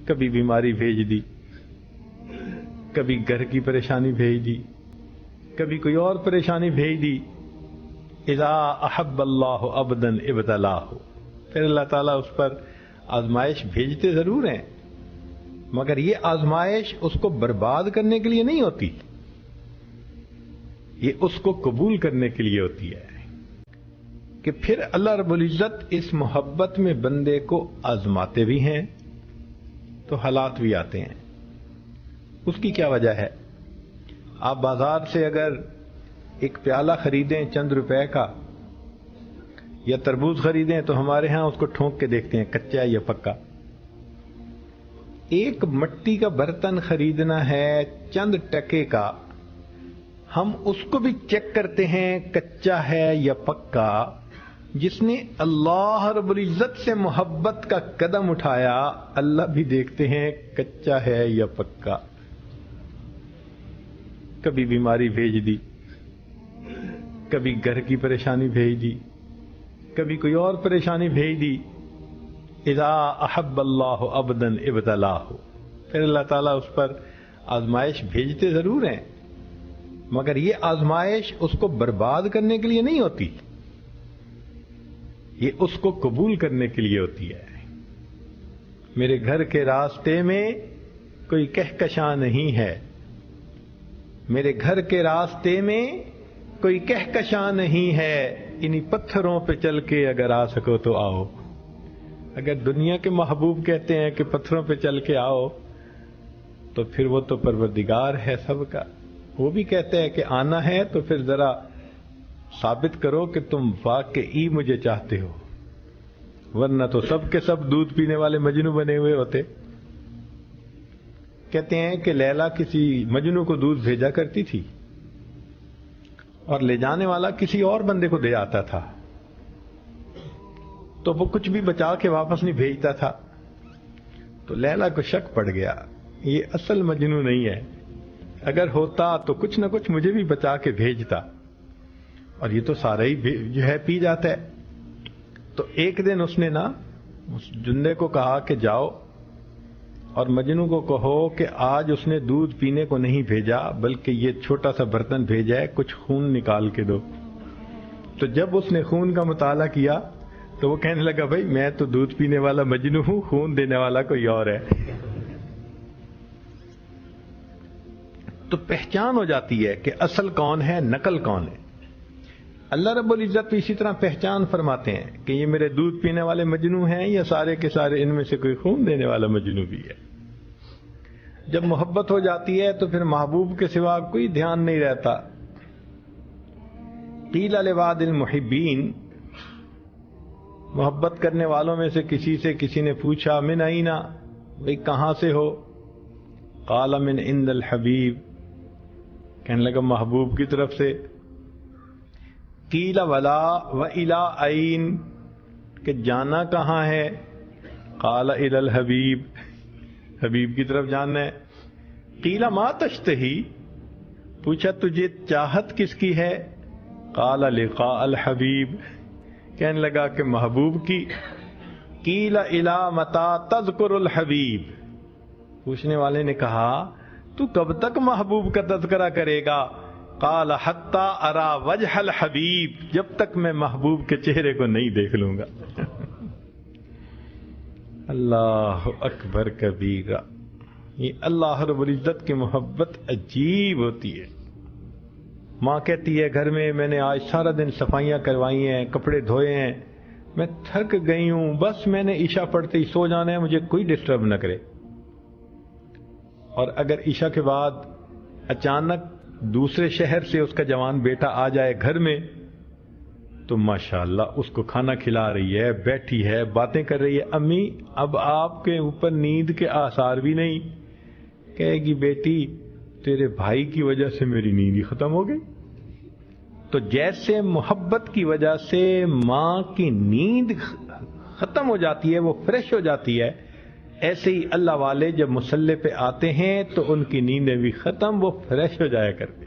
کبھی بیماری بھیج دی، کبھی گھر کی پریشانی بھیج دی، کبھی کوئی اور پریشانی بھیج دی۔ اذا احب اللہ عبدا ابتلاہ، پھر اللہ تعالیٰ اس پر آزمائش بھیجتے ضرور ہیں، مگر یہ آزمائش اس کو برباد کرنے کے لیے نہیں ہوتی، یہ اس کو قبول کرنے کے لیے ہوتی ہے کہ پھر اللہ رب العزت اس محبت میں بندے کو آزماتے بھی ہیں تو حالات بھی آتے ہیں۔ اس کی کیا وجہ ہے؟ آپ بازار سے اگر ایک پیالہ خریدیں چند روپے کا یا تربوز خریدیں تو ہمارے ہاں اس کو ٹھونک کے دیکھتے ہیں کچا ہے یا پکا۔ ایک مٹی کا برتن خریدنا ہے چند ٹکے کا، ہم اس کو بھی چیک کرتے ہیں کچا ہے یا پکا۔ جس نے اللہ رب العزت سے محبت کا قدم اٹھایا، اللہ بھی دیکھتے ہیں کچا ہے یا پکا۔ کبھی بیماری بھیج دی، کبھی گھر کی پریشانی بھیج دی، کبھی کوئی اور پریشانی بھیج دی۔ اذا احب اللہ عبدا ابتلاہ، پھر اللہ تعالیٰ اس پر آزمائش بھیجتے ضرور ہیں، مگر یہ آزمائش اس کو برباد کرنے کے لیے نہیں ہوتی، یہ اس کو قبول کرنے کے لیے ہوتی ہے۔ میرے گھر کے راستے میں کوئی کہکشاں نہیں ہے، میرے گھر کے راستے میں کوئی کہکشاں نہیں ہے، انہی پتھروں پہ چل کے اگر آ سکو تو آؤ۔ اگر دنیا کے محبوب کہتے ہیں کہ پتھروں پہ چل کے آؤ، تو پھر وہ تو پروردگار ہے سب کا، وہ بھی کہتے ہیں کہ آنا ہے تو پھر ذرا ثابت کرو کہ تم واقعی مجھے چاہتے ہو، ورنہ تو سب کے سب دودھ پینے والے مجنو بنے ہوئے ہوتے۔ کہتے ہیں کہ لیلا کسی مجنو کو دودھ بھیجا کرتی تھی اور لے جانے والا کسی اور بندے کو دے آتا تھا، تو وہ کچھ بھی بچا کے واپس نہیں بھیجتا تھا، تو لیلا کو شک پڑ گیا یہ اصل مجنو نہیں ہے، اگر ہوتا تو کچھ نہ کچھ مجھے بھی بچا کے بھیجتا، اور یہ تو سارا ہی جو ہے پی جاتا ہے۔ تو ایک دن اس نے نا اس جندے کو کہا کہ جاؤ اور مجنو کو کہو کہ آج اس نے دودھ پینے کو نہیں بھیجا بلکہ یہ چھوٹا سا برتن بھیجا ہے، کچھ خون نکال کے دو۔ تو جب اس نے خون کا مطالعہ کیا تو وہ کہنے لگا بھائی میں تو دودھ پینے والا مجنو ہوں، خون دینے والا کوئی اور ہے۔ تو پہچان ہو جاتی ہے کہ اصل کون ہے، نقل کون ہے۔ اللہ رب العزت اسی طرح پہچان فرماتے ہیں کہ یہ میرے دودھ پینے والے مجنو ہیں یا سارے کے سارے ان میں سے کوئی خون دینے والا مجنو بھی ہے۔ جب محبت ہو جاتی ہے تو پھر محبوب کے سوا کوئی دھیان نہیں رہتا۔ قیل لبعض المحبین، محبت کرنے والوں میں سے کسی نے پوچھا من اینا، بھئی کہاں سے ہو؟ قال من عند الحبیب، کہنے لگا محبوب کی طرف سے۔ قیل ولا وإلی این، کہ جانا کہاں ہے؟ قال الی الحبیب، حبیب کی طرف جانا ہے۔ قیل ما تشتہی، پوچھا تجھے چاہت کس کی ہے؟ قال لقاء الحبیب، کہنے لگا کہ محبوب کی۔ قیل الی متی تذکر الحبیب، پوچھنے والے نے کہا تو کب تک محبوب کا تذکرہ کرے گا؟ قال حتی ارا وجہ الحبیب، جب تک میں محبوب کے چہرے کو نہیں دیکھ لوں گا۔ اللہ اکبر کبیرہ، یہ اللہ رب العزت کی محبت عجیب ہوتی ہے۔ ماں کہتی ہے گھر میں میں نے آج سارا دن صفائیاں کروائی ہیں، کپڑے دھوئے ہیں، میں تھک گئی ہوں، بس میں نے عشاء پڑھتے ہی سو جانا ہے، مجھے کوئی ڈسٹرب نہ کرے۔ اور اگر عشاء کے بعد اچانک دوسرے شہر سے اس کا جوان بیٹا آ جائے گھر میں تو ماشاءاللہ اس کو کھانا کھلا رہی ہے، بیٹھی ہے، باتیں کر رہی ہے، امی اب آپ کے اوپر نیند کے آثار بھی نہیں، کہے گی بیٹی تیرے بھائی کی وجہ سے میری نیند ہی ختم ہو گئی۔ تو جیسے محبت کی وجہ سے ماں کی نیند ختم ہو جاتی ہے، وہ فریش ہو جاتی ہے، ایسے ہی اللہ والے جب مصلی پہ آتے ہیں تو ان کی نیندیں بھی ختم، وہ فریش ہو جایا کرتے۔